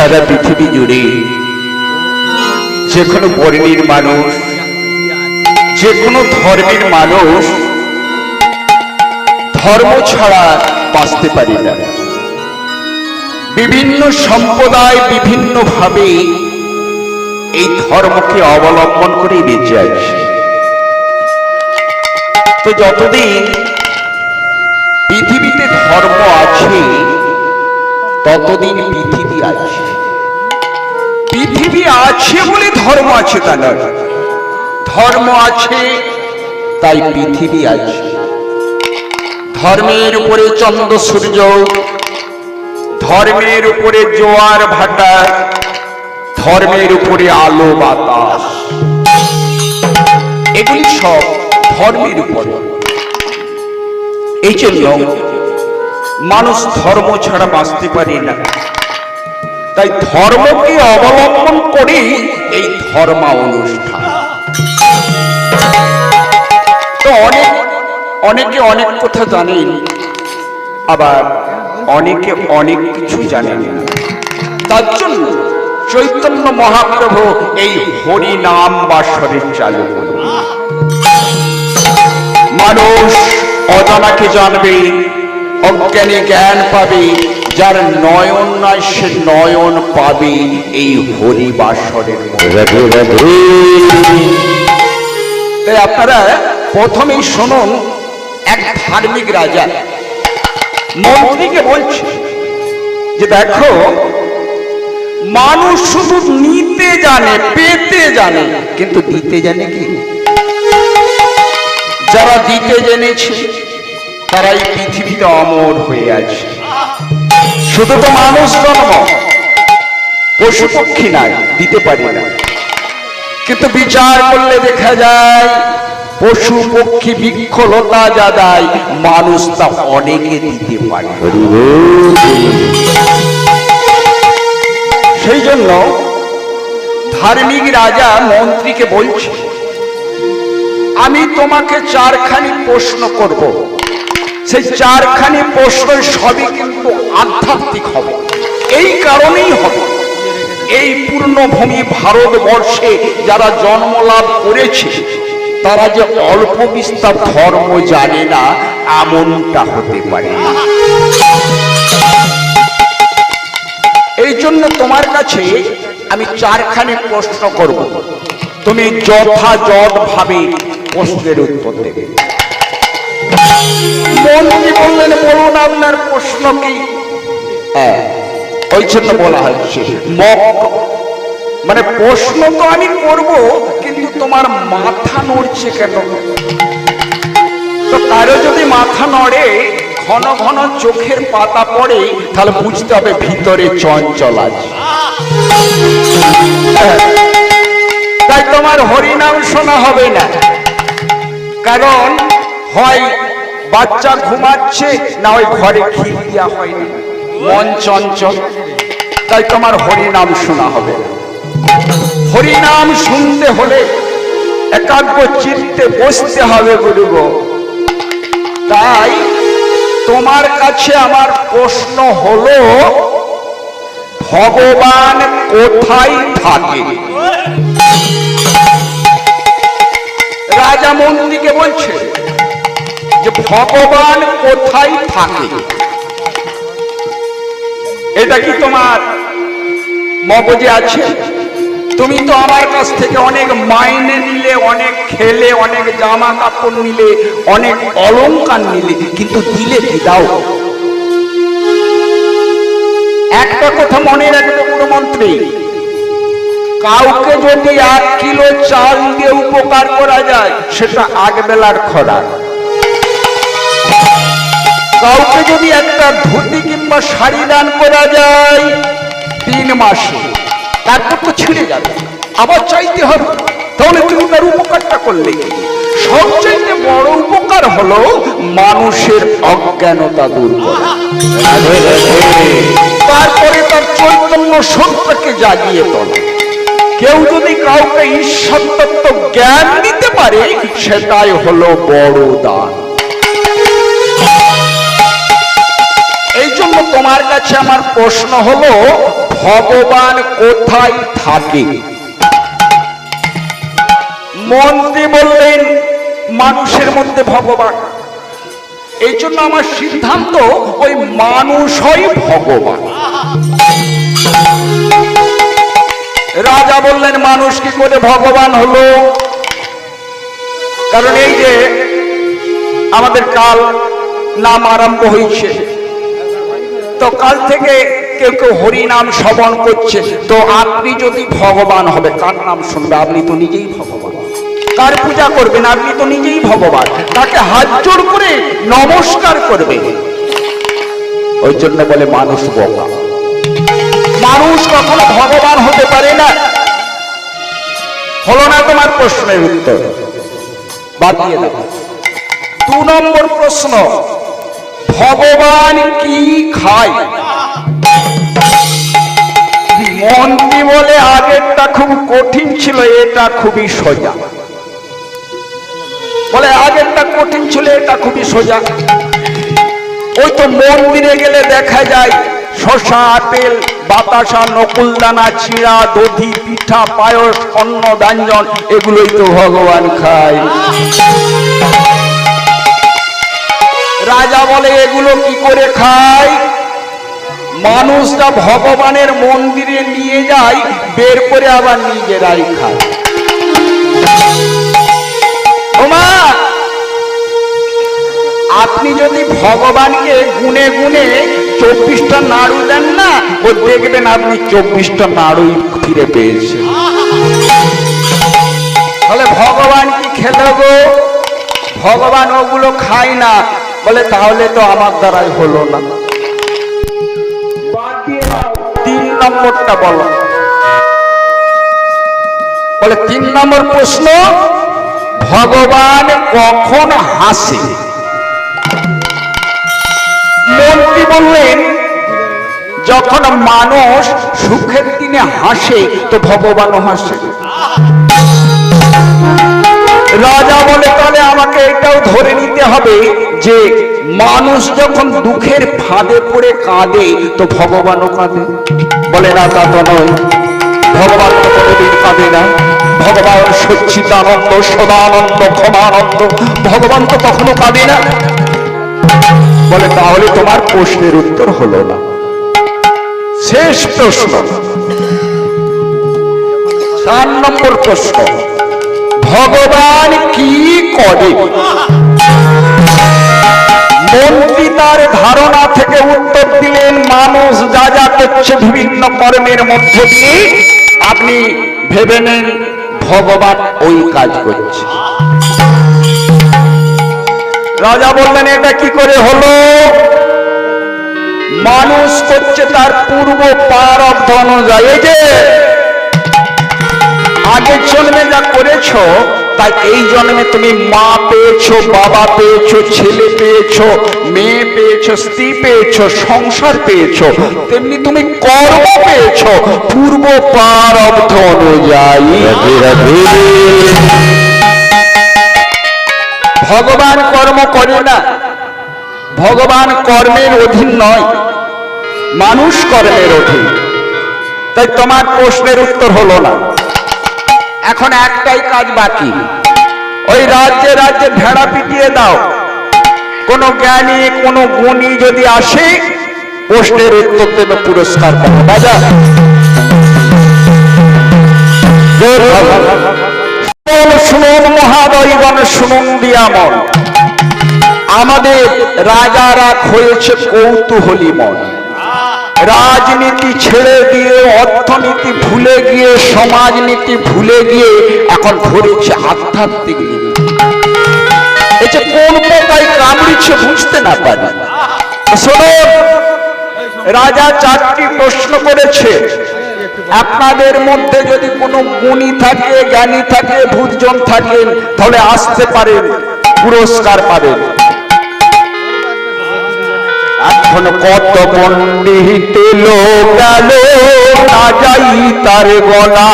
সারা পৃথিবী জুড়ে যে কোনো বর্ণের মানুষ, যে কোনো ধর্মের মানুষ ধর্ম ছাড়া বাঁচতে পারে না। বিভিন্ন সম্প্রদায় বিভিন্নভাবে এই ধর্মকে অবলম্বন করে বেঁচে আছে। তো যতদিন পৃথিবীতে ধর্ম আছে ততদিন পৃথিবী আছে। পৃথিবী আছে বলে ধর্ম আছে তা নয়, ধর্ম আছে তাই পৃথিবী আছে। ধর্মের উপরে চন্দ্র সূর্য, ধর্মের উপরে জোয়ার ভাটা, ধর্মের উপরে আলো বাতাস, এগুলি সব ধর্মের উপরে। এই জন্য মানুষ ধর্ম ছাড়া বাঁচতে পারে না। তাই ধর্মকে অবলম্বন করে এই ধর্মা অনুষ্ঠান। তো অনেকে অনেক কথা জানেন, আবার অনেকে অনেক কিছু জানেন না। তার জন্য চৈতন্য মহাপ্রভু এই হরি নাম বাসরের চালু করলেন। মানুষ অজানাকে জানবে, অজ্ঞানী জ্ঞান পাবে, যার নয়ন নাই সে নয়ন পাবে এই হরি বাসরের। তাই আপনারা প্রথমেই শুনুন, এক ধার্মিক রাজা মন্ত্রীকে বলছে যে দেখো, মানুষ শুধু নিতে জানে, পেতে জানে, কিন্তু দিতে জানে কি? যারা দিতে জেনেছে তারাই পৃথিবীতে অমর হয়ে আছে। শুধু তো মানুষ জন্ম, পশু পক্ষী নাই, দিতে পারে না। কিন্তু বিচার করলে দেখা যায় পশু পক্ষী বৃক্ষ লতা যা দেয়, মানুষ তা অনেকে দিতে পারে। সেই জন্য ধার্মিক রাজা মন্ত্রীকে বলছে, আমি তোমাকে চারখানি প্রশ্ন করব, সেই চারখানি প্রশ্ন সবই কিন্তু আধ্যাত্মিক হবে। এই কারণেই হবে, এই পূর্ণভূমি ভারতবর্ষে যারা জন্ম লাভ করেছে তারা যে অল্প বিস্তার ধর্ম জানে না, এমনটা হতে পারে। এই জন্য তোমার কাছে আমি চারখানি প্রশ্ন করব, তুমি যথাযথ ভাবে প্রশ্নের উত্তর দেবে। মন্ত্রী বললেন, বলুন আপনার প্রশ্ন কি? ওই জন্য বলা হচ্ছে মানে প্রশ্ন তো আমি করব, কিন্তু তোমার মাথা নড়ছে কেন? তো কারো যদি মাথা নড়ে, ঘন ঘন চোখের পাতা পড়ে, তাহলে বুঝতে হবে ভিতরে চঞ্চল আছে। তাই তোমার হরিনাম শোনা হবে না, কারণ হয় বাচ্চা ঘুমাচ্ছে, না ওই ঘরে খিল দেওয়া হয়নি, মন চঞ্চল, তাই তোমার হরিনাম শোনা হবে না। হরিনাম শুনতে হলে একাগ্র চিত্তে বসতে হবে গুরুগো। তাই তোমার কাছে আমার প্রশ্ন হলো, ভগবান কোথায় থাকে? রাজা মন্ত্রীকে বলছে যে ভগবান কোথায় থাকে। এটা কি তোমার মগজে আছে? তুমি তো আমার কাছ থেকে অনেক মাইনে নিলে, অনেক খেলে, অনেক জামা কাপড় নিলে, অনেক অলংকার নিলে, কিন্তু দিলে কি? দাও। একটা কথা মনে রাখবে পুরমন্ত্রী, কাউকে যদি 1 কিলো চাল দিয়ে উপকার করা যায়, সেটা আগবেলার খোরাক। কাউকে যদি একটা ধুতি কিংবা শাড়ি দান করা যায় 3 মাসে, তারপর তো ছিঁড়ে যাবে, আবার চাইতে হবে, তাহলে তুমি তার উপকারটা করলে। সবচেয়ে বড় উপকার হলো মানুষের অজ্ঞানতা দূর করা, তারপরে তার চৈতন্য সত্যকে জাগিয়ে তোলা। কেউ যদি কাউকে ঈশ্বর তত্ত্ব জ্ঞান দিতে পারে, সেটাই হলো বড় দান। এই জন্য তোমার কাছে আমার প্রশ্ন হলো, ভগবান কোথায় থাকে? মন্ত্রী বললেন মানুষের মধ্যে ভগবান। এই জন্য আমার সিদ্ধান্ত ওই মানুষই ভগবান। রাজা বললেন মানুষ কি করে ভগবান হলো? কারণ এই যে আমাদের কাল নাম আরম্ভ হয়েছে, তো কাল থেকে কেউ কেউ হরি নাম শ্রবণ করছে। তো আপনি যদি ভগবান হবে, কার নাম শুনবে? আপনি তো নিজেই ভগবান। কার পূজা করবেন? আপনি তো নিজেই ভগবান। তাকে হাত জোড় করে নমস্কার করবে। ওই জন্য বলে মানুষ বোকা। মানুষ কখনো ভগবান হতে পারে না। হলো না তোমার প্রশ্নের উত্তর? বাদ দিয়ে দাও। 2 নম্বর প্রশ্ন, ভগবান কি খায়? মন্ত্রী বলে আগেরটা খুব কঠিন ছিল, এটা খুবই সোজা। বলে আগেরটা কঠিন ছিল, এটা খুবই সোজা। ওই তো মন্দিরে গেলে দেখা যায় শসা, আপেল, বাতাসা, নকুলদানা, চিড়া, দধি, পিঠা, পায়স, অন্ন ব্যঞ্জন, এগুলোই তো ভগবান খায়। রাজা বলে এগুলো কি করে খায়? মানুষরা ভগবানের মন্দিরে নিয়ে যায়, বের করে আবার নিজেরাই খায়। ওমা, আপনি যদি ভগবানকে গুনে গুনে 24টা নাড়ু দেন না, ও দেখবেন আপনি 24টা নাড়ুই ফিরে পেয়েছেন। তাহলে ভগবান কি খেলো গো? ভগবান ওগুলো খায় না। বলে তাহলে তো আমার দ্বারাই হলো না। 3 নম্বরটা বলো। বলে 3 নম্বর প্রশ্ন, ভগবান কখন হাসে? মন্ত্রী বললেন যখন মানুষ সুখের দিনে হাসে তো ভগবানও হাসে। রাজা বলে তাহলে আমাকে এটাও ধরে নিতে হবে যে মানুষ যখন দুঃখের ফাঁদে পড়ে কাঁদে তো ভগবানও কাঁদে। বলে না, তা তো নয়। ভগবান তো কোনোদিন কাঁদে না। ভগবান সচ্চিদানন্দ, সদানন্দ, ক্ষমানন্দ। ভগবান তো কখনো কাঁদে না। বলে তাহলে তোমার প্রশ্নের উত্তর হলো না। শেষ প্রশ্ন, 4 নম্বর প্রশ্ন, ভগবান কি করে? মন্ত্রী তার ধারণা থেকে উত্তর দিলেন মানুষ যা যা করছে বিভিন্ন কর্মের মধ্য দিয়ে আপনি ভেবে নেন ভগবান ওই কাজ করছে। রাজা বললেন এটা কি করে হলো? মানুষ করছে তার পূর্ব প্রারব্ধ অনুযায়ী। এই যে আগের জন্মে যা করেছো তাই এই জন্মে তুমি মা পেয়েছো, বাবা পেয়েছো, ছেলে পেয়েছো, মেয়ে পেয়েছো, স্ত্রী পেয়েছো, সংসার পেয়েছো, তেমনি তুমি কর্ম পেয়েছো পূর্ব প্রারব্ধ অনুযায়ী। ভগবান কর্ম করে না। ভগবান কর্মের অধীন নয়, মানুষ কর্মের অধীন। তাই তোমার প্রশ্নের উত্তর হলো না। এখন একটাই কাজ বাকি, ওই রাজ্যে রাজ্যে ভেড়া পিটিয়ে দাও। কোন জ্ঞানী কোন গুণী যদি আসে প্রশ্নের উত্তর দেবে, পুরস্কার পাবে। বাজা শুনুন মহাদয়গণ, শুনুন দিয়ামন, আমাদের রাজারা হয়েছে কৌতূহলী মন। রাজনীতি ছেড়ে দিয়ে, অর্থনীতি ভুলে গিয়ে, সমাজনীতি ভুলে গিয়ে এখন ধরেছে আধ্যাত্মিক নীতি। এই যে কোন পোকায় কামড়িছে বুঝতে না পারে। শুনুন, রাজা 4টি প্রশ্ন করেছে। আপনাদের মধ্যে যদি কোনো গুণী থাকে, জ্ঞানী থাকে, বুদ্ধজন থাকেন তাহলে আসতে পারেন, পুরস্কার পাবেন। এখন কত পণ্ডিত লোক গেল না যাইতা তার গোনা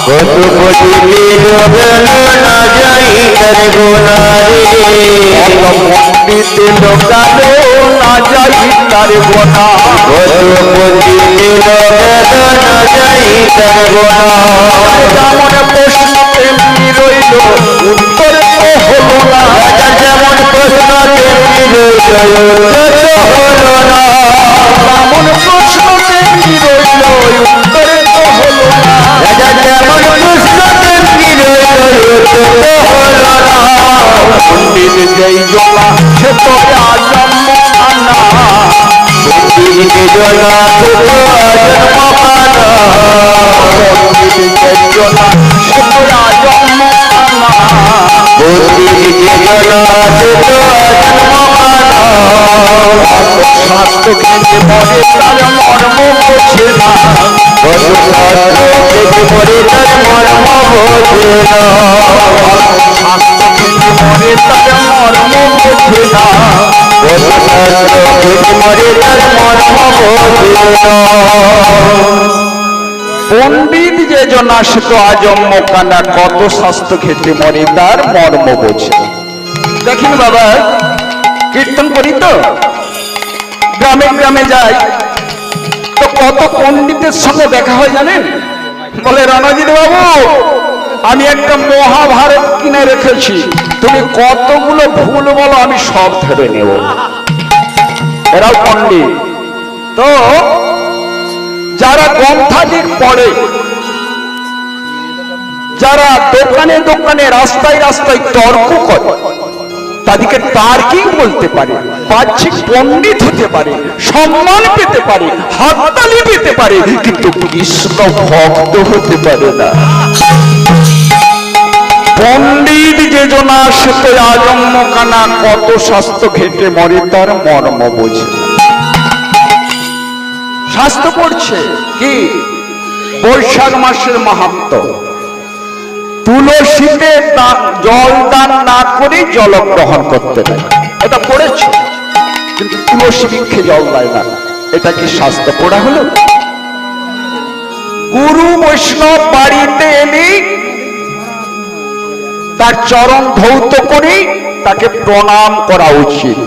কত পণ্ডিত লোকালো না যাই তার গোনা রে পণ্ডিত লোকালো না যাই তার গোনা কত পণ্ডিত লোকালো না যাই তার গোনা যেমন প্রশ্ন তেমনি রইল উত্তর তো হলো না যেমন প্রশ্ন তেমনি হলো না যেমন প্রশ্ন তেমনি রইল উত্তর তো হলো না যেমন প্রশ্ন তেমনি হলো না পণ্ডিত যেই জোলা সে তো আজন্ম আনা পণ্ডিত জোলা সে তো আজন্ম আনা পণ্ডিত যেই জোলা সে তো আজন্ম আনা পণ্ডিত জোলা সে তো আজন্ম আনা স্বাস্থ্য কেন্দ্রে মরে তার মর্ম বোঝে না কত সাধু মরে তার মর্ম বোঝে না স্বাস্থ্য কেন্দ্রে মরে তার মর্ম বোঝে না কত সাধু মরে তার মর্ম বোঝে না পণ্ডিত যে জনা সে তো আজন্ম কানা কত স্বাস্থ্য খেতে মরে তার মর্ম বোঝে না। দেখেন বাবা কীর্তন করি তো গ্রামে গ্রামে যাই তো কত পণ্ডিতের সঙ্গে দেখা হয় জানেন বলে রণজিৎ বাবু আমি একটা মহাভারত কিনে রেখেছি তুমি কতগুলো ভুল বলো আমি সব ধরে নেব এরাও পণ্ডিত তো যারা গ্রন্থাদিক পড়ে যারা দোকানে দোকানে রাস্তায় রাস্তায় তর্ক করে তাদেরকে তার্কিক বলতে পারে বাহ্যিক পণ্ডিত হতে পারে সম্মান পেতে পারে হাততালি পেতে পারে কিন্তু কৃষ্ণ ভক্ত হতে পারে না পণ্ডিত যে জনা সে তো আজন্ম কানা কত স্বাস্থ্য ঘেটে মরে তার মর্ম বোঝে না স্বাস্থ্য পড়ছে কি বৈশাখ মাসের মাহাত্ম্য তুলসীতে জল দান না করে জল গ্রহণ করতে দেয় এটা পড়েছে কিন্তু তুলসী বৃক্ষে জল দেয় না এটা কি স্বাস্থ্য পড়া হলো গুরু বৈষ্ণব বাড়িতে এলে তার চরণ ধৌত করে তাকে প্রণাম করা উচিত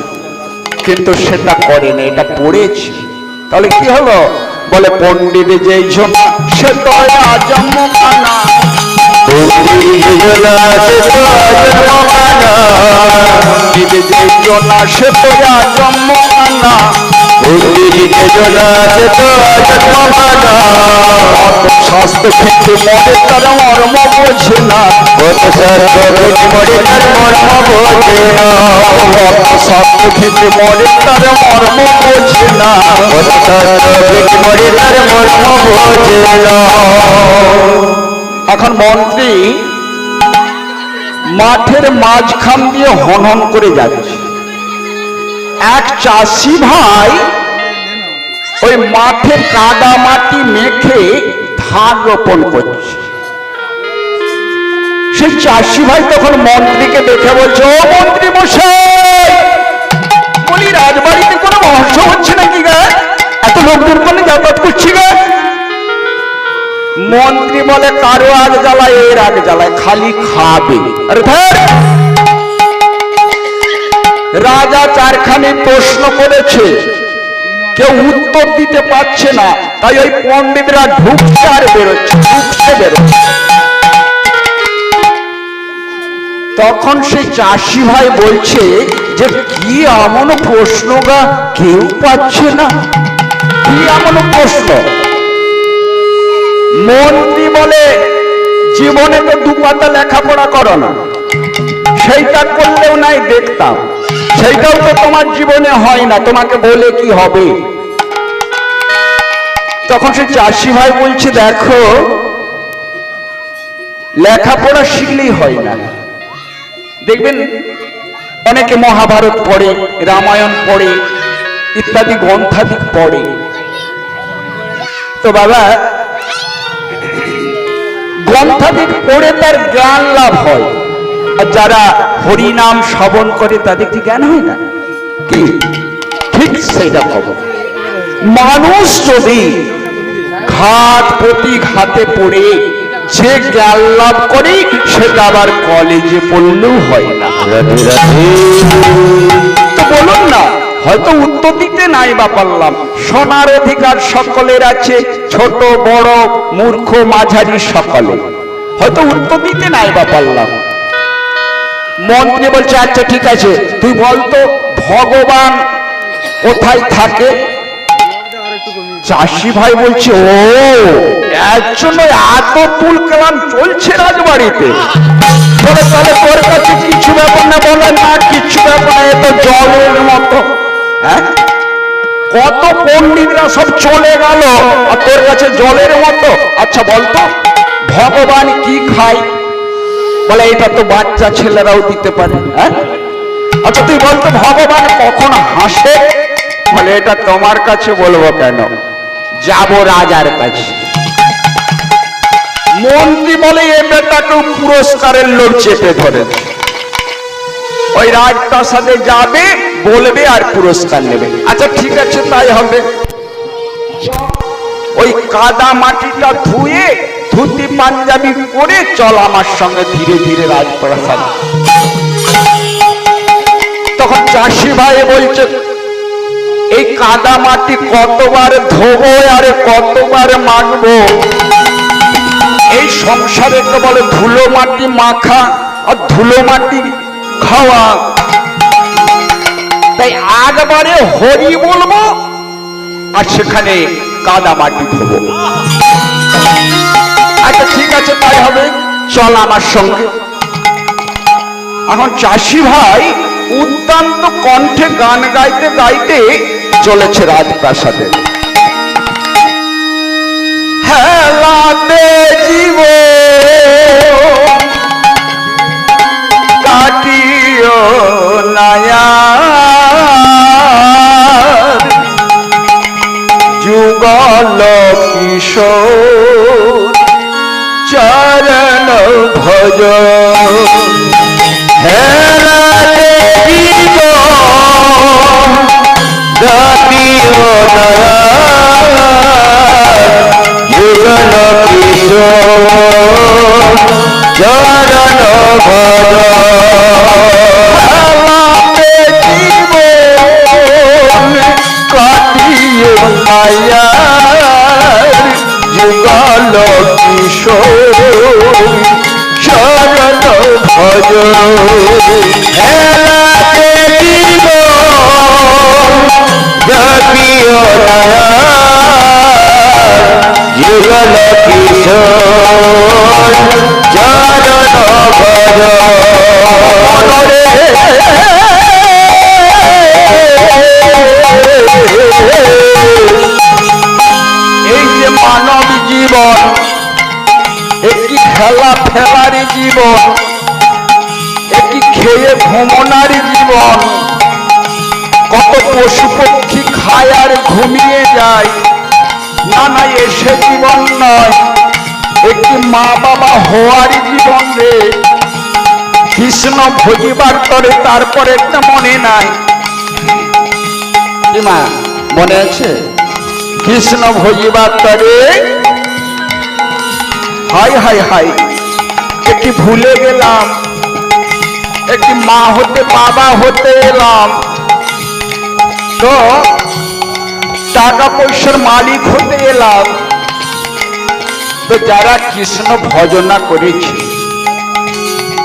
কিন্তু সেটা করেনি এটা পড়েছে তাহলে কি হলো বলে পণ্ডিত যেই জন্য সে তো আজন্ম কানা পণ্ডিত জোলা সে তো আজন্ম কানা পণ্ডিত যেই জন্য সে তো আজন্ম কানা পণ্ডিত জোলা সে তো আজন্ম কানা স্বাস্থ্য ক্ষেত্রে মরে তার মর্ম বোঝে না কত সাধু মরে তার মর্ম বোঝে না স্বাস্থ্য ক্ষেত্রে মরে তার মর্ম বোঝে না কত সাধু মরে তার মর্ম বোঝে না এখন মন্ত্রী মাঠের মাঝখান দিয়ে হনন করে যাচ্ছে এক চাষি ভাই ওই মাঠে কাদা মাটি মেখে ধান রোপণ করছে সেই চাষি ভাই তখন মন্ত্রীকে দেখে বলছে ও মন্ত্রী মশাই বলি রাজবাড়িতে কোনো মহোৎসব হচ্ছে নাকি গা এত লোকজন করে যাতায়াত করছি গা মন্ত্রী বলে কারো আগ জ্বালায় এর আগ জ্বালায় খালি খাবে আরে ধর রাজা চারখানি প্রশ্ন করেছে কেউ উত্তর দিতে পারছে না তাই ওই পণ্ডিতরা ঢুকছে আর বেরোচ্ছে ঢুকছে বেরোচ্ছে তখন সেই চাষি ভাই বলছে যে কি এমন প্রশ্ন গা কেউ পাচ্ছে না কি এমন প্রশ্ন মন্ত্রী বলে জীবনে তো দু পাতা লেখাপড়া করো না সেইটা করলেও নাই দেখতাম সেইটাও তো তোমার জীবনে হয় না তোমাকে বলে কি হবে তখন সে চাষি ভাই বলছে দেখো লেখাপড়া শিখলেই হয় না দেখবেন অনেকে মহাভারত পড়ে রামায়ণ পড়ে ইত্যাদি গ্রন্থাদিক পড়ে তো বাবা গ্রন্থাদিক পড়ে তার জ্ঞান লাভ হয় আর যারা হরিনাম শ্রবণ করে তাদের কি জ্ঞান হয় না কি ঠিক সেইটা খবর মানুষ যদি ঘাত প্রতিঘাতে পড়ে যে জ্ঞান লাভ করে সেটা আবার কলেজে পড়লেও হয় না। রাধে রাধে। তো বলুন না, হয়তো উত্তর দিতে নাই বা পারলাম। শোনার অধিকার সকলের আছে, ছোট বড় মূর্খ মাঝারি সকলে, হয়তো উত্তর দিতে নাই বা পারলাম। মন্ত্রী বলছে আচ্ছা ঠিক আছে, তুই বলতো ভগবান কোথায় থাকে? চাষি ভাই বলছে ও এর জন্য এত তুল কালাম চলছে রাজবাড়িতে। বলে তাহলে তোর কাছে কিছু ব্যাপার না? বলে না কিছু ব্যাপার, এ তো জলের মতো। হ্যাঁ, কত পণ্ডিতরা সব চলে গেল আর তোর কাছে জলের মতো। আচ্ছা বলতো ভগবান কি খায়? বলে এটা তো বাচ্চা ছেলেরাও দিতে পারে। হ্যাঁ, আচ্ছা তুই বলতো ভগবান কখন হাসে? বলে এটা তোমার কাছে বলবো কেন, যাব রাজার কাছে। মন্ত্রী বলে এ বেটাকে পুরস্কারের লোক চেপে ধরেছে, ওই রাজপ্রাসাদে যাবে বলবে আর পুরস্কার নেবে। আচ্ছা ঠিক আছে তাই হবে। ওই কাদা মাটিটা ধুয়ে ধুতি পাঞ্জাবি করে চল আমার সঙ্গে ধীরে ধীরে রাজপ্রাসাদ। তখন চাষি ভাই বলছে এই কাদা মাটি কতবার ধোবো আর কতবার মাখবো? এই সংসারে তো বলে ধুলো মাটি মাখা আর ধুলো মাটি খাওয়া, তাই একবারে হরি বলবো আর সেখানে কাদা মাটি ধোবো। আচ্ছা ঠিক আছে তাই হবে, চল আমার সঙ্গে। এখন চাষি ভাই উদ্দান্ত কণ্ঠে গান গাইতে গাইতে চলেছে রাজপ্রাসাদে। হেলাতে জীব কাটিও নায়া যুগল কিশোর চরণ ভজ। হেলাতে জীব কাটিও নায়া যুগল কিশোর চরণ ভজ। হেলাতে জীব কাটিও নায়া যুগল কিশোর চরণ ভজ। হেলাতে জীব কাটিও নায়া যুগল কিশোর চরণ ভজ। এই যে মানব জীবন একটি খেলা ফেলার জীবন, একটি খেয়ে ভ্রমণার জীবন। কত পশু পক্ষী খায় আর ঘুমিয়ে যায়, না না এসে জীবন নয়, একটি মা বাবা হওয়ার জীবন রে। কৃষ্ণ ভজিবার করে তারপরে একটা মনে নাই, মা মনে আছে? কৃষ্ণ ভজিবার করে হাই হাই হাই একটি ভুলে গেলাম, একটি মা হতে বাবা হতে এলাম, তো টাকা পয়সার মালিক হতে এলাম। তো যারা কৃষ্ণ ভজনা করেছে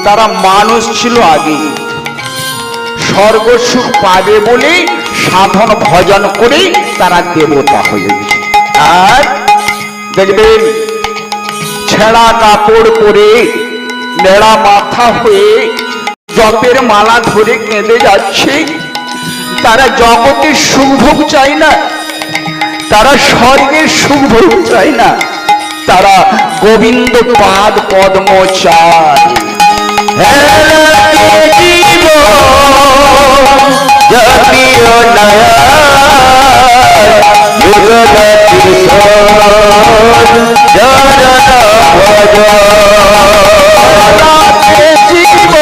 তারা মানুষ ছিল আগে, স্বর্গ সুখ পাবে বলেই সাধন ভজন করেই তারা দেবতা হয়েছে। আর দেখবেন ছেঁড়া কাপড় পরে নেড়া মাথা হয়ে জপের মালা ধরে কেঁদে যাচ্ছে, তারা জগতের সুখ ভোগ চায় না, তারা স্বর্গের সুখ ভোগ চায় না, তারা গোবিন্দ পাদ পদ্ম চায়। হেলাতে জীব কাটিও নায়া যুগল কিশোর চরণ ভজ। হেলাতে জীব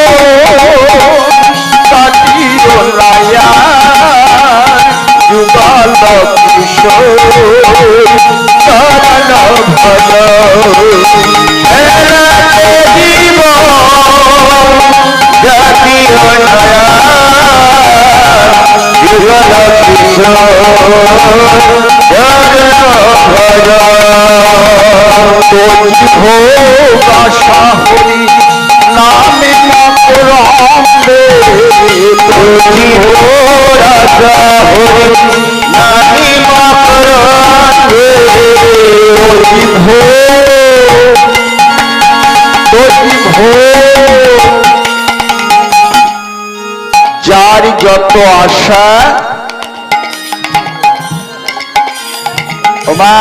কাটিও নায়া যুগল কিশোর চরণ তোরি ভোগ আশা হরি নামে মকরন্দে তোরি ভোগ আশা হরি নামে মকরন্দে তোরি ভোগ যার যত আশা ওমা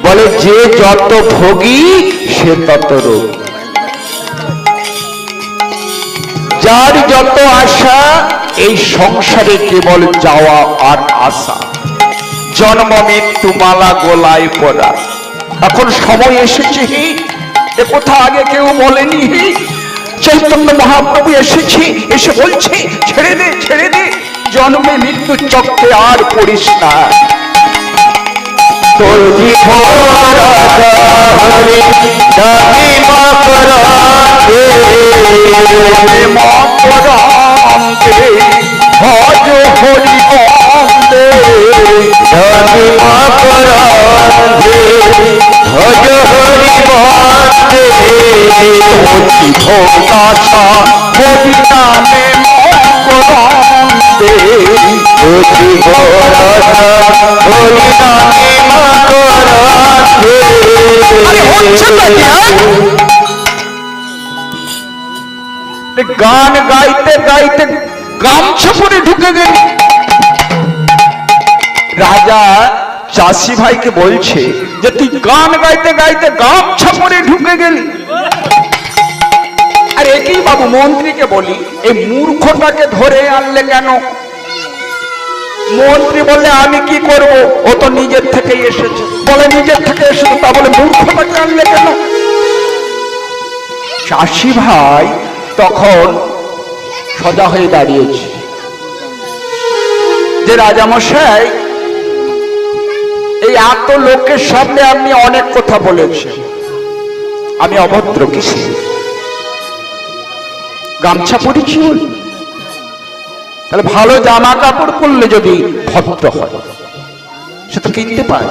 বলে যে যত ভোগী সে তত রোগী যার যত আশা এই সংসারে কেবল যাওয়া আর আশা জন্ম মৃত্যু মালা গোলায় পড়া এখন সময় এসেছে এ কথা আগে কেউ বলেনি চৈতন্য মহাপ্রভু এসেছে এসে বলছে ছেড়ে দে জন্মে মৃত্যুর চক্রে আর পড়িস না তোরি মকরন্দে ভজ হরি বন্দে ধরি মকরন্দে ভজ হরি বন্দে তোরি ভোগ আশা হরি নামে মকরন্দে তোরি ভোগ আশা হরি নামে মকরন্দে গান গাইতে গাইতে গামছা পরে ঢুকে গেল রাজা চাষি ভাইকে বলছে যে তুই গান গাইতে গাইতে গামছা পরে ঢুকে গেলি আর একই বাবু মন্ত্রীকে বলি এই মূর্খটাকে ধরে আনলে কেন মন্ত্রী বললে আমি কি করব ও তো নিজের থেকে এসেছে বলে নিজের থেকে এসেছে তা বলে মূর্খটাকে আনলে কেন চাষি ভাই তখন সজা হয়ে দাঁড়িয়েছে যে রাজামশাই এই এত লোকের সামনে আপনি অনেক কথা বলেছেন আমি অভদ্র কিসে গামছা পরেছি বলি তাহলে ভালো জামা কাপড় পরলে যদি ভদ্র হয় সে তো কিনতে পারে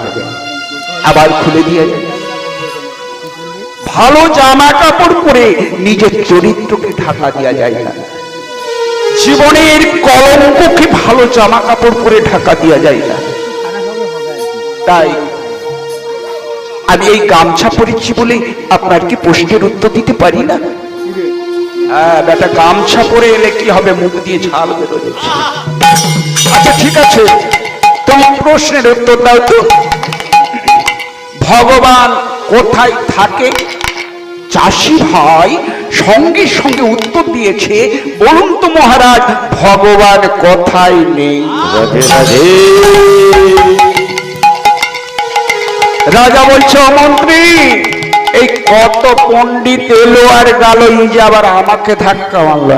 আবার খুলে দিয়ে যায় ভালো জামা কাপড় পরে নিজের চরিত্রকে ঢাকা দেওয়া যায় না জীবনের কলঙ্ককে ভালো জামা কাপড় পরে ঢাকা দেওয়া যায় না তাই আমি এই গামছা পরেছি বলে আপনার কি প্রশ্নের উত্তর দিতে পারি না হ্যাঁ বেটা গামছা পরে এলে কি হবে মুখ দিয়ে ঝাল বেরোবে আচ্ছা ঠিক আছে তুমি প্রশ্নের উত্তর দাও তো ভগবান কোথায় থাকে চাষি ভাই সঙ্গে সঙ্গে উত্তর দিয়েছে বলুন তো মহারাজ ভগবান কোথায় নেই রাজা বলছে মন্ত্রী এই কত পণ্ডিত এলো আর গেল এই যে আবার আমাকে ধাক্কা মারল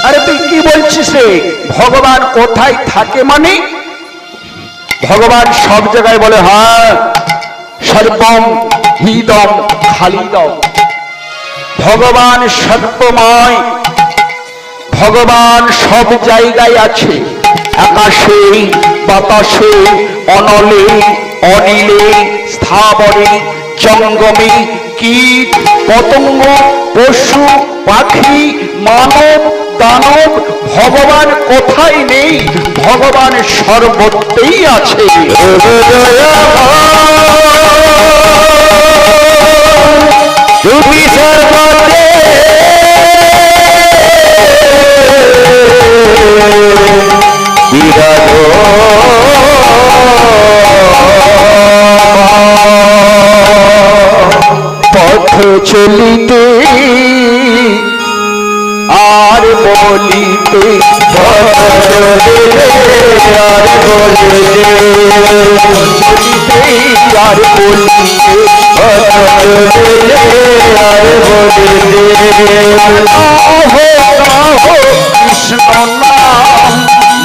আরে তুই কি বলছিস রে ভগবান কোথায় থাকে মানে ভগবান সব জায়গায় বলে হ্যাঁ সর্বম হৃদম খালিদম ভগবান সর্বময় ভগবান সব জায়গায় আছে আকাশে বাতাসে অনলে অনিলে স্থাবরে জঙ্গমে কীট পতঙ্গ পশু পাখি মানব দানব ভগবান কোথায় নেই ভগবান সর্বত্রই আছে তুমি সর্বত্রে বিরাজ পথ চলিতে আর বলিতে আর বলিতে আর বলিতে আর বলিতে কৃষ্ণ নাম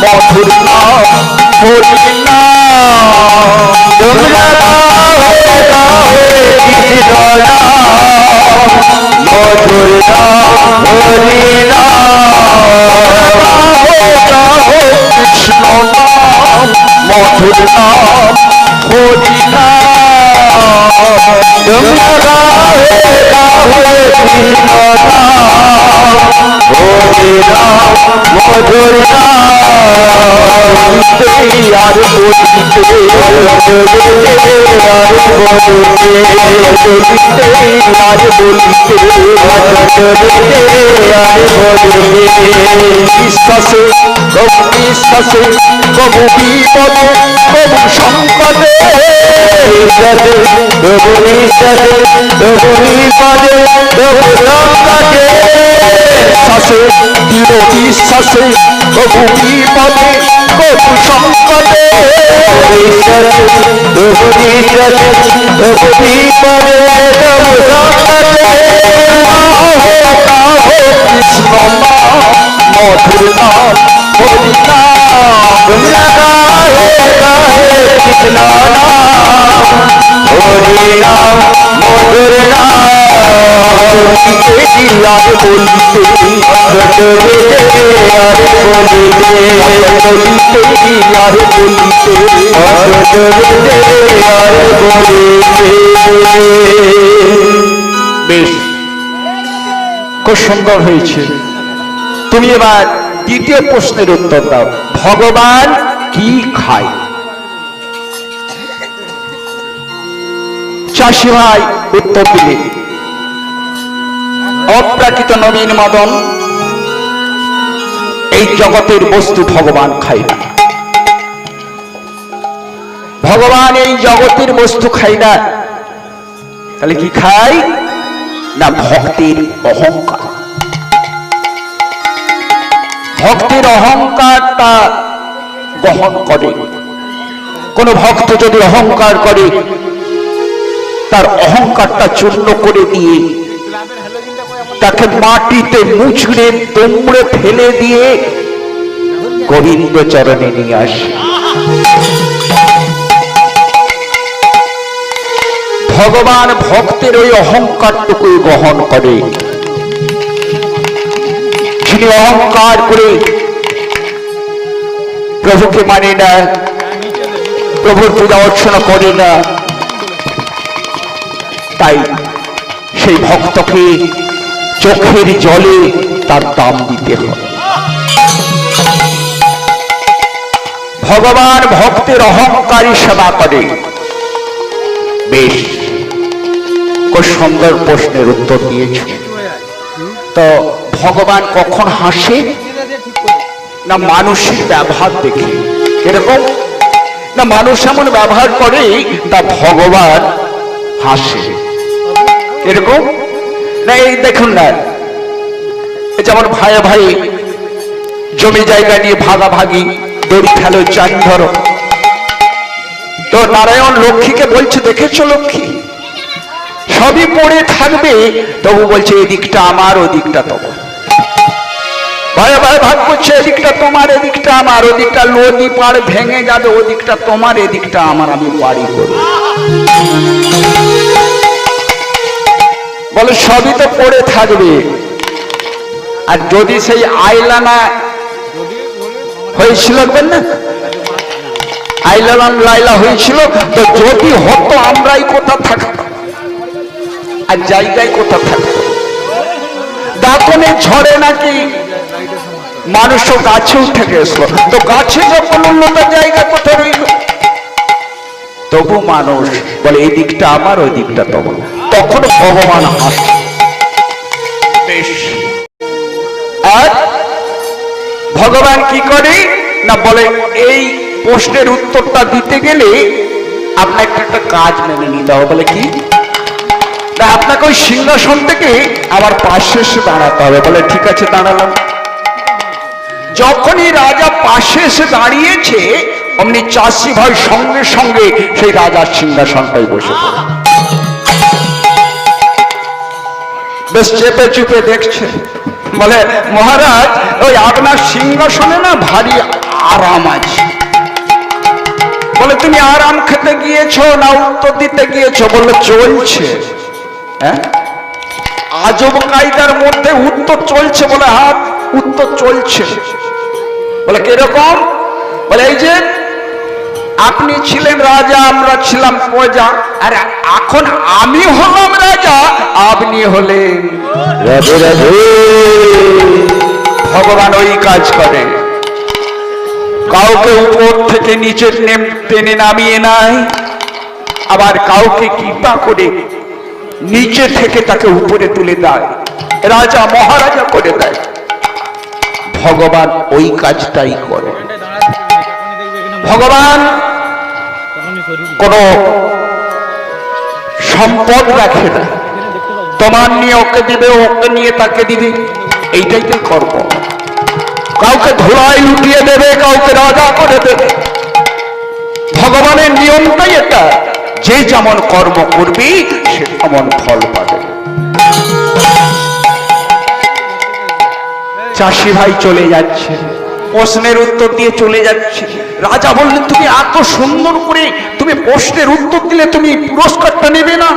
মধুর নাম হরি নাম তোমরা মধুর নাম হরি নাম মধুর নাম হরি নাম। তোমরা গাহে গাহে কৃষ্ণ নাম হরি নাম মধুর নাম। আর বলিতে আর বিশ্বাসে কবু বিশ্বাসে কবু বিপদে কবু সংকটে বিশ্বাসে দৃঢ় বিশ্বাসে কবু বিপদে কবু সংকটে কৃষ্ণ নাম মধুর নাম হরি নাম। তোমরা গাহে গাহে কৃষ্ণ নাম হরি নাম মধুর নাম। আর বলিতে আর বলিতে আর বলিতে বেশ, খুব সুন্দর হয়েছে। তুমি এবার দ্বিতীয় প্রশ্নের উত্তর দাও। ভগবান কি খায়? চাষি ভাই উত্তর দিলে অপ্রাকৃত নবীন মদন, এই জগতের বস্তু ভগবান খায় না। ভগবান এই জগতের বস্তু খায় না, তাহলে কি খায় না? ভক্তের অহংকার। ভক্তের অহংকারটা গ্রহণ করে। কোন ভক্ত যদি অহংকার করে, তার অহংকারটা চূর্ণ করে দিয়ে তাকে মাটিতে মুচড়ে দুমড়ে ফেলে দিয়ে গোবিন্দ চরণে নিয়ে আসে। ভগবান ভক্তের ওই অহংকারটুকুই গ্রহণ করে। যিনি অহংকার করে প্রভুকে মানে না, প্রভুর পূজা অর্চনা করে না, তাই সেই ভক্তকে চোখের জলে তার দাম দিতে হয়। ভগবান ভক্তের অহংকারী সেবা করে। বেশ, খুব সুন্দর প্রশ্নের উত্তর দিয়েছ। তো ভগবান কখন হাসে? না মানুষের ব্যবহার দেখে। এরকম না, মানুষ এমন ব্যবহার করে তা ভগবান হাসে। এরকম না, এই দেখুন না, যেমন ভাই ভাই জমি জায়গা নিয়ে ভাগাভাগি, দড়ি খেলো, চান ধরো। তো নারায়ণ লক্ষ্মীকে বলছে, দেখেছো লক্ষ্মী, সবই পড়ে থাকবে, তবু বলছে এদিকটা আমার, ওদিকটা তোমার। ভাই ভাই ভাগ করছে, এদিকটা তোমার, এদিকটা আমার, ওদিকটা নদী পাড় ভেঙে যাবে, ওদিকটা তোমার, এদিকটা আমার, আমি বাড়ি করব। বলে সবই তো পড়ে থাকবে। আর যদি সেই আইলানা হয়েছিল না, আইলান লাইলা হয়েছিল, তো যদি হতো আমরাই কোথা থাকতাম আর জায়গায় কোথা থাকতো। দাঁতনে ঝড়ে নাকি মানুষও গাছে উঠে গেছিল, তো গাছে যখন উন্নত জায়গা কোথায় রইল? তবু মানুষ বলে এই দিকটা আমার, ওই দিকটা তোমার। তখন ভগবান হাসে। বেশ, আর ভগবান কি করে না, বলে এই প্রশ্নের উত্তরটা দিতে গেলে আপনাকে একটা কাজ মেনে নিতে হবে। বলে কি না, আপনাকে ওই সিংহাসন থেকে আমার পাশে এসে দাঁড়াতে হবে। বলে ঠিক আছে, দাঁড়ালাম। যখনই রাজা পাশে এসে দাঁড়িয়েছে, অমনি চাষি ভাই সঙ্গে সঙ্গে সেই রাজার সিংহাসনটাই বসে পড়ে। বেশ চেপে চুপে দেখছে। বলে মহারাজ, ওই আপনার সিংহাসনে না ভারী আরাম আছে। বলে তুমি আরাম খেতে গিয়েছো না উত্তর দিতে গিয়েছো? বললো চলছে। হ্যাঁ, আজব কায়দার মধ্যে উত্তর চলছে। বলে হাত উত্তর চলছে। বলে কিরকম? বলে এই যে আপনি ছিলেন রাজা, আমরা ছিলাম প্রজা, আর এখন আমি হলাম রাজা, আপনি হলেন। রাধে রাধে। ভগবান ওই কাজ করে, কাউকে উপর থেকে নিচে টেনে নামিয়ে নেয়, আবার কাউকে কৃপা করে নিচে থেকে তাকে উপরে তুলে দেয়, রাজা মহারাজা করে দেয়। ভগবান ওই কাজটাই করে। ভগবান কোন সম্পদ রাখে না, তোমার নিয়ে ওকে দিবে, ওকে নিয়ে তাকে দিবে, এইটাই তো কর্ম। কাউকে ধুলায় লুটিয়ে দেবে, কাউকে রাজা করে দেবে। ভগবানের নিয়মটাই এটা, যে যেমন কর্ম করবি সে তেমন ফল পাবে। চাষি ভাই চলে যাচ্ছে, প্রশ্নের উত্তর দিয়ে চলে যাচ্ছে। রাজা বললেন, তুমি এত সুন্দর করে তুমি প্রশ্নের উত্তর দিলে তুমি পুরস্কারটা নেবে না?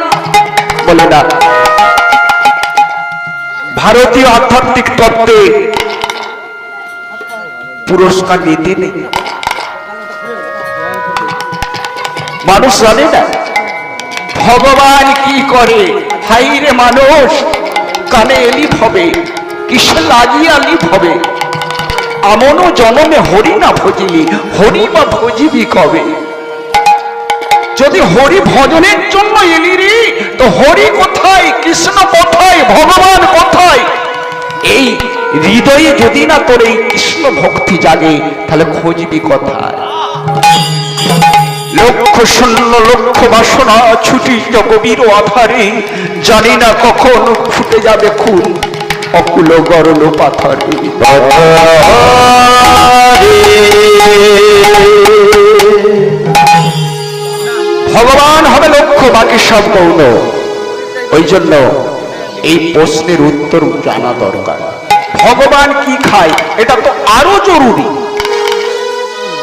বলে না, ভারতীয় আধ্যাত্মিক তত্ত্বে পুরস্কার নিতে নেই। মানুষ জানে না ভগবান কি করে। হাইরে মানুষ, কানে এলিপ হবে, কিসে লাগিয়া লিপ হবে। আমনও জনমে হরি না ভজিলি, হরি বা ভজিবি কবে? যদি হরি ভজনের জন্য এলি রে, তো হরি কোথায়, কৃষ্ণ কোথায়, ভগবান কোথায়? এই হৃদয়ে যদি না তোর এই কৃষ্ণ ভক্তি জাগে, তাহলে খুঁজবি কোথায়? লক্ষ শূন্য লক্ষ বাসনা ছুটি জগবীর আধারে, জানি না কখন ফুটে যাবে খুন অকুল গরল পাথরে। ভগবান হবে লক্ষ্য, বাকি সব গৌণ। ওই জন্য এই প্রশ্নের উত্তর জানা দরকার। ভগবান কি খায় এটা তো আরো জরুরি।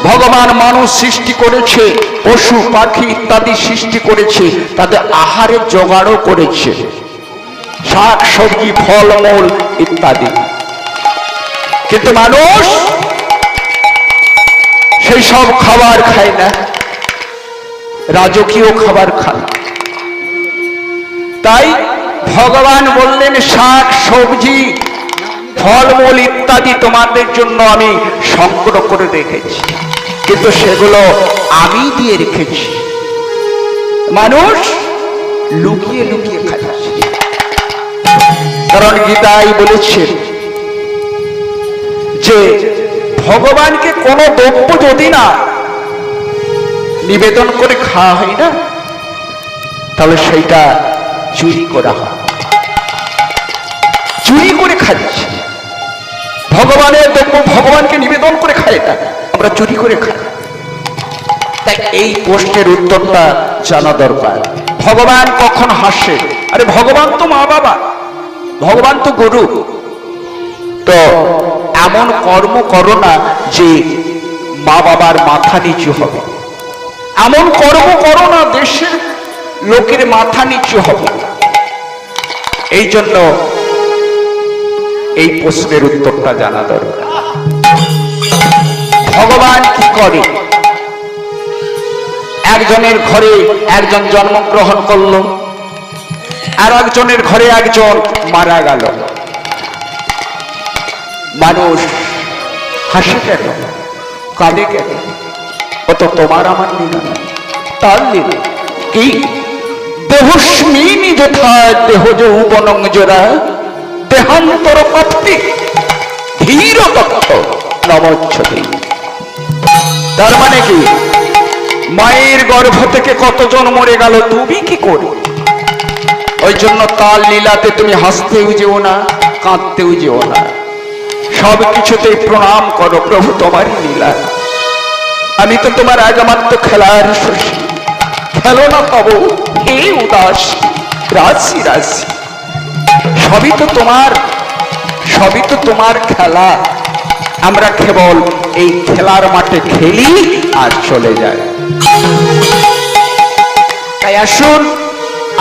ভগবান মানুষ সৃষ্টি করেছে, পশু পাখি ইত্যাদি সৃষ্টি করেছে, তাদের আহারের জোগাড়ও করেছে, শাক সবজি ফলমূল ইত্যাদি। কিন্তু মানুষ সেই সব খাবার খায় না, রাজকীয় খাবার খায়। তাই ভগবান বললেন, শাক সবজি ফলমূল ইত্যাদি তোমাদের জন্য আমি সংগ্রহ করে রেখেছি, কিন্তু সেগুলো আমি দিয়ে রেখেছি। মানুষ লুকিয়ে লুকিয়ে খাচ্ছে। কারণ গীতাই বলেছেন যে ভগবানকে কোন দ্রব্য যদি না নিবেদন করে খাওয়া হয় না, তাহলে সেইটা চুরি করা হয়। চুরি করে খাচ্ছে। ভগবানের দ্রব্য ভগবানকে নিবেদন করে খায় না, আমরা চুরি করে খাই। তাই এই প্রশ্নের উত্তরটা জানা দরকার। ভগবান কখন হাসে? আরে ভগবান তো মা বাবা, ভগবান তো গুরু। তো এমন কর্ম করো না যে মা বাবার মাথা নিচু হবে, এমন কর্ম করো না দেশের লোকের মাথা নিচু হবে। এই জন্য এই প্রশ্নের উত্তরটা জানা দরকার। ভগবান কি করে? একজনের ঘরে একজন জন্মগ্রহণ করলো, আর একজনের ঘরে একজন মারা গেল। মানুষ হাসে কেন, কাঁদে কেন? ও তো তোমার আমার লীলা, তার লীলা। কি দেহস্মিনী যথা দেহ যৌবনং জরা দেহান্তর প্রাপ্তি ধীর তত্ত্ব নমচ্ছতি। তার মানে কি, মায়ের গর্ভ থেকে কতজন মরে গেল, তুমি কি করবে? ওই জন্য তার লীলাতে তুমি হাসতেও যেও না, কাঁদতেও যেও না, সব কিছুতে প্রণাম করো। প্রভু তোমারই লীলা, আমি তো তোমার একমাত্র খেলার শশী, খেলো না পাবো হে উদাস রাশি রাশি। সবই তো তোমার, সবই তো তোমার খেলা। আমরা কেবল এই খেলার মাঠে খেলি আর চলে যাই। তাই আসুন,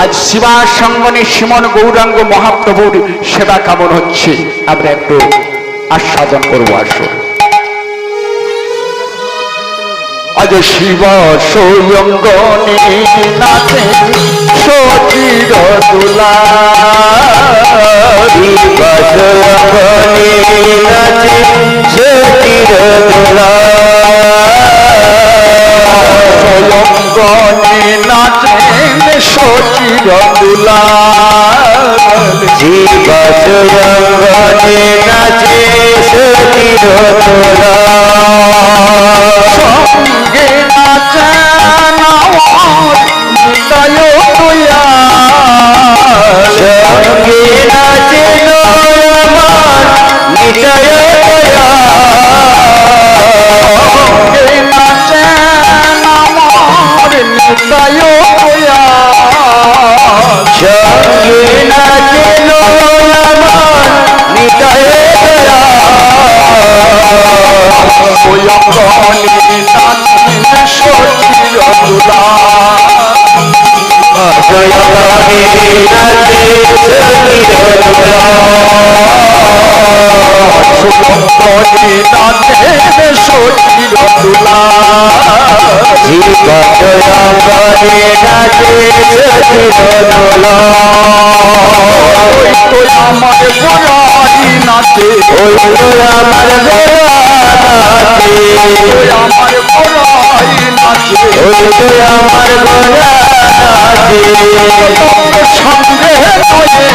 আজ শিবা সঙ্গনে শ্রীমন গৌরাঙ্গ মহাপ্রভুর সেবা কেমন হচ্ছে আমরা একটু আস্বাদন করবো। আসুন। আজ শিব সৌয়ঙ্গনে নাচে সচির তুলা নাচে সচির দোলা সৌয়ঙ্গনে নাচেন সচির তুলা জীবসঙ্গনে নাচে সচির দোলা সঙ্গে নাচেন নিতায় দয়াল সঙ্গে নাচে আমার নিতায় সঙ্গে নাচেন আমার নিতায় দয়াল সঙ্গে নাচে আমার নিতায় সৌয়ঙ্গনে নাচেন সচির তুলা সঙ্গে নাচে সচির দোলা সৌয়ঙ্গনে নাচেন সচির তুলা জীবসঙ্গনে নাচে সচির দোলা ওই তো আমার গোড়াই নাচে ওই তো আমার গোড়াতে ওই আমার গোড়াই নাচে ওই তো আমার গোড়াতে সঙ্গে নয়ে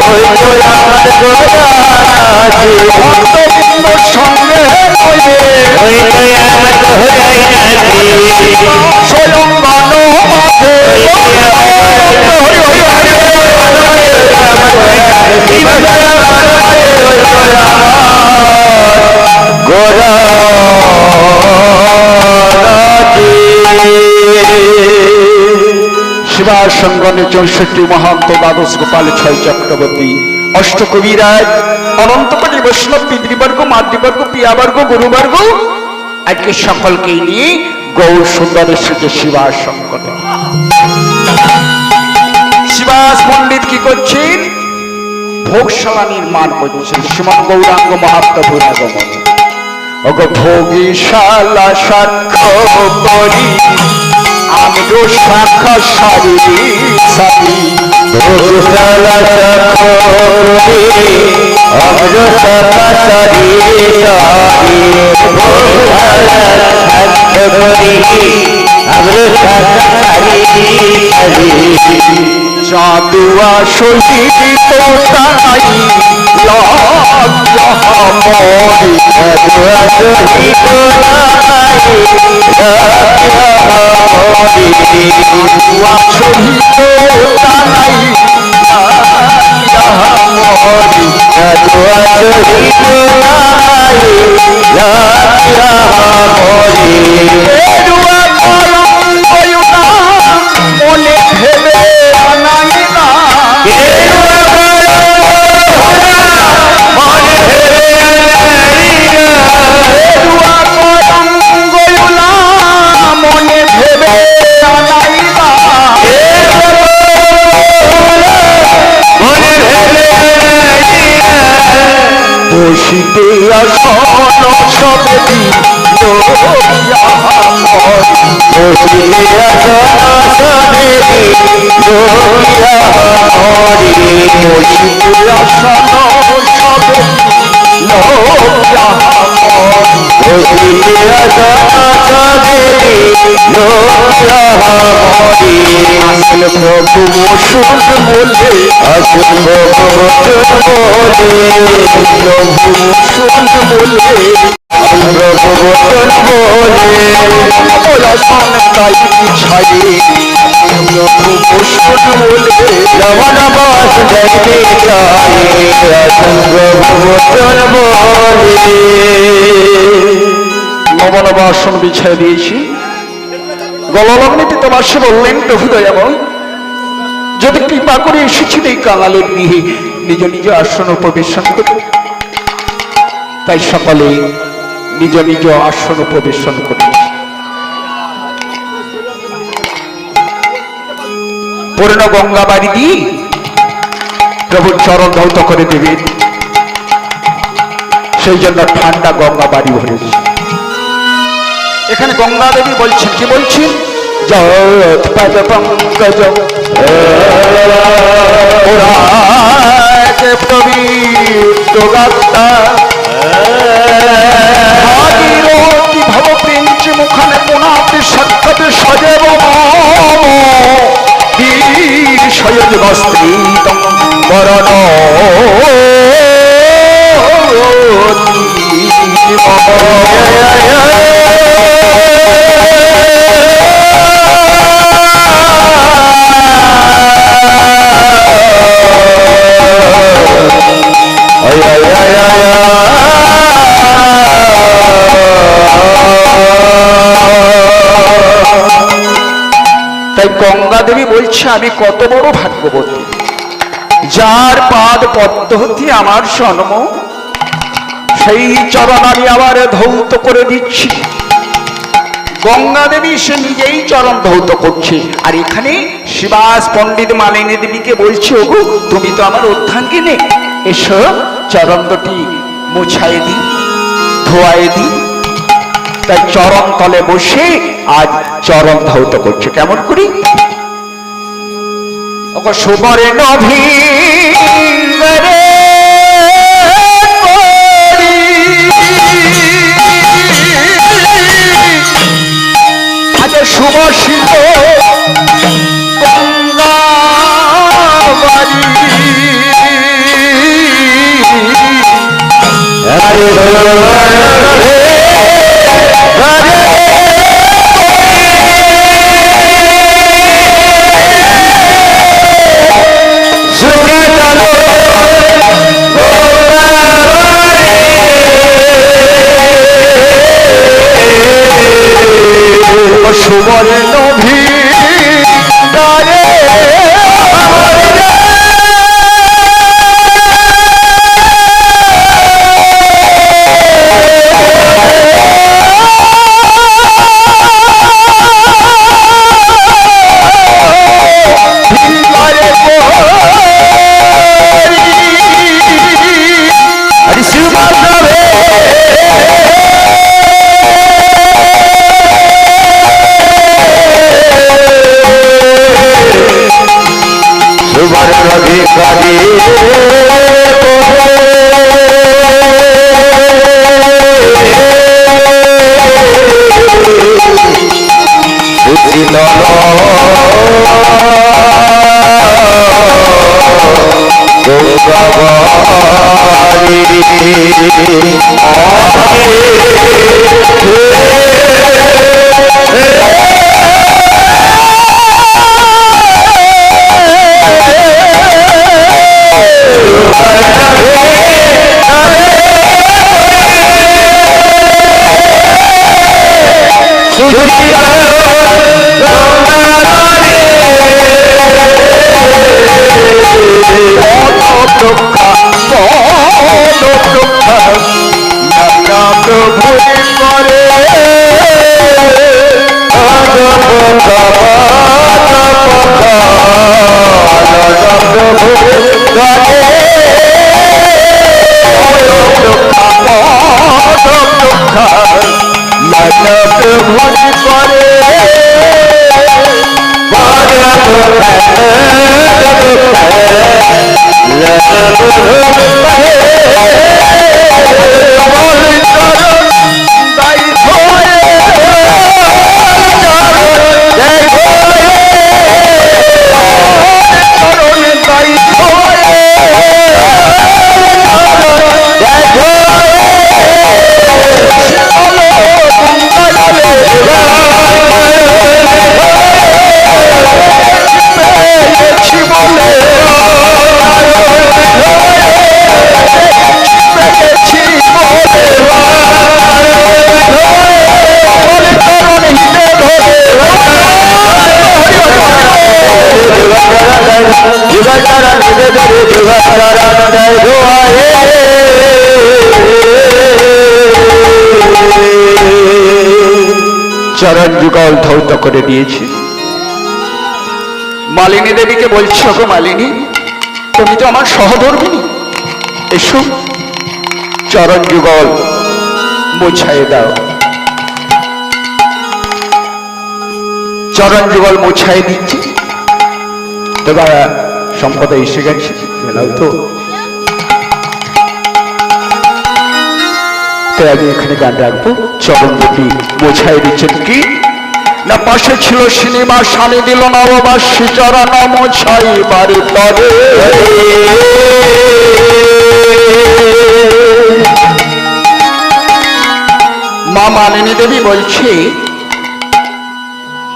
ওই তো আমার গোড়াতে ভক্তবৃন্দ সঙ্গে নয়ে ওই তো আমার গোড়াতে স্বয়ংবন মাঝে শিবার সঙ্গনে 64 মহান্ত দ্বাদশ গোপাল 6 চক্রবর্তী অষ্ট কবিরাজ অনন্তকোটি বৈষ্ণব পিতৃবর্গ মাতৃবর্গ পিয়াবর্গ গুরুবর্গ আজকে সকলকেই নিয়ে গৌর সুন্দর এসেছে শিবার সঙ্গনে। শিবাস পণ্ডিত কি করছেন? ভোগশালা নির্মাণ করছেন। শ্রীমৎ গৌরাঙ্গ মহাপ্রভুর আগমন। ওগো ভোগীশালা সাক্ষ্য করি আমিও শাখা সারি সারি ভোগশালা সাক্ষী অমর শাখা সারি সারি ভোগশালা সাক্ষী অমর শাখা সারি সারি চাঁদুয়া সহিত তাই মরি চাঁদুয়া সহিত চাঁদুয়া সহিত তাই মরি এরুয়া কলঙ্ক মনে ভেবে আনাই না এরুয়া কলঙ্ক মনে ভেবে আনাই না বসিতে আসন সবে প্রভু সুর বলে প্রভু সুর বলে তাই ছাই প্রভু সুর বলে নবনবাসন বিছায় দিয়েছি। গললগ্নে পিতামাসে বললেন প্রভু দয়াময় যদি কৃপা করে এসেছিল এই কাঙালের গৃহে নিজ নিজ আসন উপবেশন করে, তাই সকলে নিজ নিজ আসন উপবেশন করে পূর্ণ গঙ্গা বাড়ি দিয়ে প্রভুর চরণ ধৌত করে দেবেন। সেই জন্য ঠান্ডা গঙ্গা বাড়ি ভরেছে। এখানে গঙ্গা দেবী বলছেন, কি বলছেন? যৎ পদ পঙ্কজ পুরাকে পবিত্র গাত্তা ভাগীরথী ভব প্রিঞ্চি মুখানে পুনাতি সত্যতে সজেব বীর সয়জ বস্ত্রীতম বরণ তাই গঙ্গা দেবী বলছে, আমি কত বড় ভাগ্যবতী, যার পাদ পদ্ম হতে আমার জন্ম, সেই চরণ আমি আবার ধৌত করে দিচ্ছি। গঙ্গা দেবী সে নিজেই চরণ ধৌত করছে। আর এখানে শিবাস পণ্ডিত মালিনী দেবীকে বলছে, ওগো তুমি তো আমার অর্ধাঙ্গিনী, এসো চরণ দুটি মুছাই দি, ধোয়াই দি। তাই চরণ তলে বসে আজ চরণ ধৌত করছে। কেমন করি? ওগো সুবরে নভি শুভশীত গঙ্গাবাড়ি সুবরে নভি দারে চরণ যুগল ধৌত করে দিয়েছে। মালিনী দেবীকে বলছি, ওগো মালিনী তুমি তো আমার সহধর্মিনী, এসো চরণ যুগল মুছাই দাও। চরণ যুগল মোছাই দিচ্ছে। তো বাবা সম্পদা এসে গেছে, মেলাও তো আমি এখানে গান রাখবো। চরণ দুটি মোছাই দিচ্ছেন কি না, পাশে ছিল সিনেমা সানি দিল নববাসী চরণ মোছাই বাড়ি তরে। মা মালিনী দেবী বলছে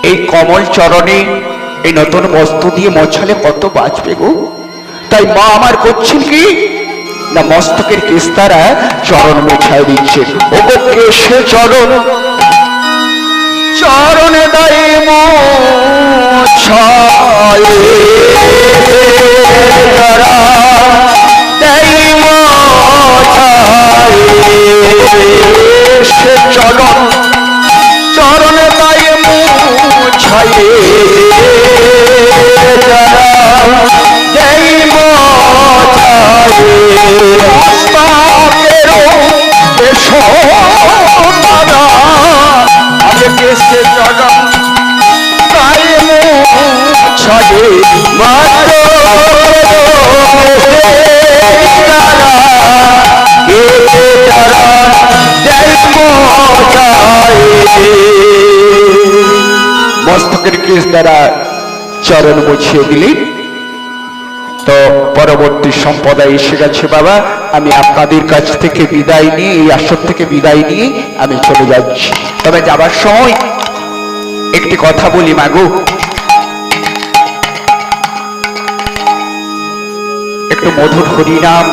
এই কমল চরণে এই নতুন বস্ত্র দিয়ে মোছালে কত বাঁচবে গো। তাই মা আমার করছেন কি না, মস্তকের কেশ দ্বারা চরণ মোছায় দিচ্ছে। ও গো কেশে চরণ চরণে দায়ে মোছায় তারা দেয় মোছায়। কেশে চরণ চরণে দায়ে মোছায় তারা দেয় মোছায়। আগে কেশে চরণ দায়ে মোছায় মাত্র মস্তকের কেশ দ্বারা চরণ মুছিয়ে দিলি। তো পরবর্তী সম্প্রদায় এসে গেছে বাবা, আমি আপনাদের কাছ থেকে বিদায় নিয়ে এই আসর থেকে বিদায় নিয়ে আমি চলে যাচ্ছি। তবে যাবার সময় একটি কথা বলি মাগো, একটু মধুর হরিনাম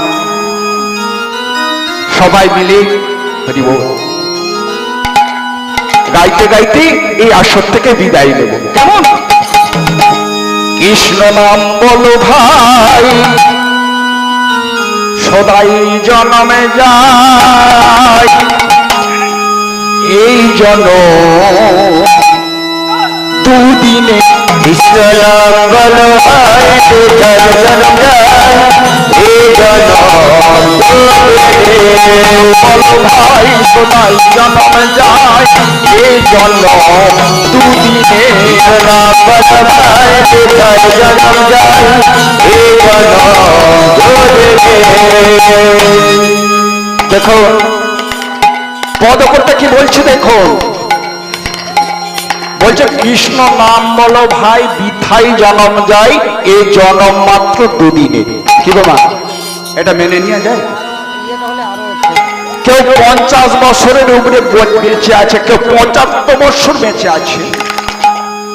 সবাই মিলে হরি বল গাইতে গাইতে এই আসর থেকে বিদায় নেব, কেমন? কৃষ্ণ নাম বলো ভাই সদাই জন্মে যায়, এই জন্ম দুদিনে। কৃষ্ণ নাম বলো ভাই সদাই জন্মে যায়, এই জন্ম বলো ভাই সদাই জন্মে যায়, এই জন্ম দুদিনে। নাম বলো ভাই সদাই জন্মে যায়, এই জন্ম দেখো পদকর্তা কি বলছে, দেখো বলছে কৃষ্ণ নাম বলো ভাই বিথাই জন্ম যায়, এই জন্ম মাত্র দুদিনে। কি গো মা, এটা মেনে নিয়ে যায়? কেউ 50 বছরের উপরে বেঁচে আছে, কেউ 75 বছর বেঁচে আছে,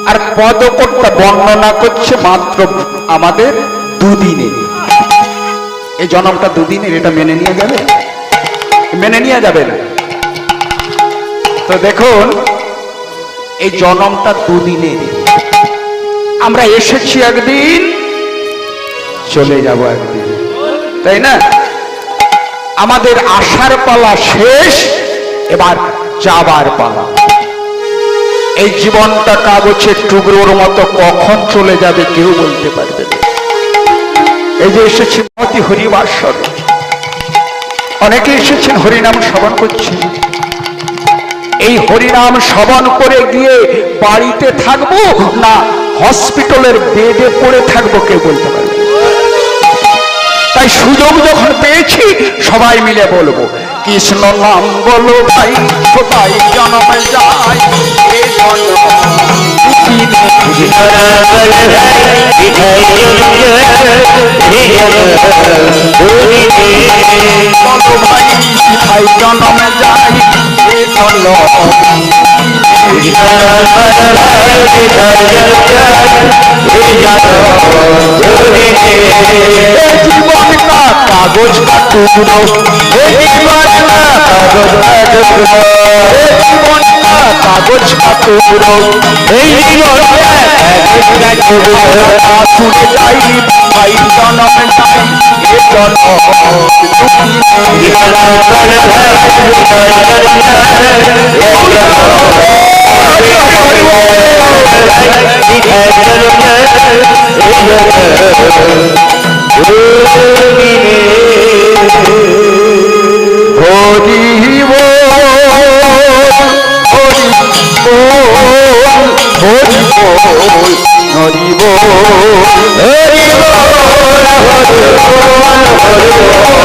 আর পদকর্তা বর্ণনা করছে মাত্র আমাদের দুদিনে। এই জন্মটা দুদিনের, এটা মেনে নিয়ে যাবে? মেনে নিয়ে যাবে না। তো দেখুন এই জন্মটা দুদিনের, আমরা এসেছি একদিন, চলে যাব একদিন, তাই না? আমাদের আসার পালা শেষ, এবার যাবার পালা। এই জীবনটা কাগজের টুকরোর মতো কখন চলে যাবে কেউ বলতে পারবে না। এই যে এসেছি মতি হরিবাসর, অনেকে এসেছেন হরিনাম শ্রবণ করছেন। এই হরিনাম শ্রবণ করে গিয়ে বাড়িতে থাকবো না হসপিটালের বেডে পড়ে থাকবো কেউ বলতে পারবে। তাই সুযোগ যখন পেয়েছি সবাই মিলে বলবো কৃষ্ণ নাম বলো ভাই সবাই জন্মে যায়, এই জন্ম ভাই জন্মে যায়, এই জন্ম জীবন का कागज का टुकड़ो, जीवन का कागज का टुकड़ो, सुने जाई भाई जन्म जाई, ये जन्म হরি হরি বল হরি বল হরি বল হরি বল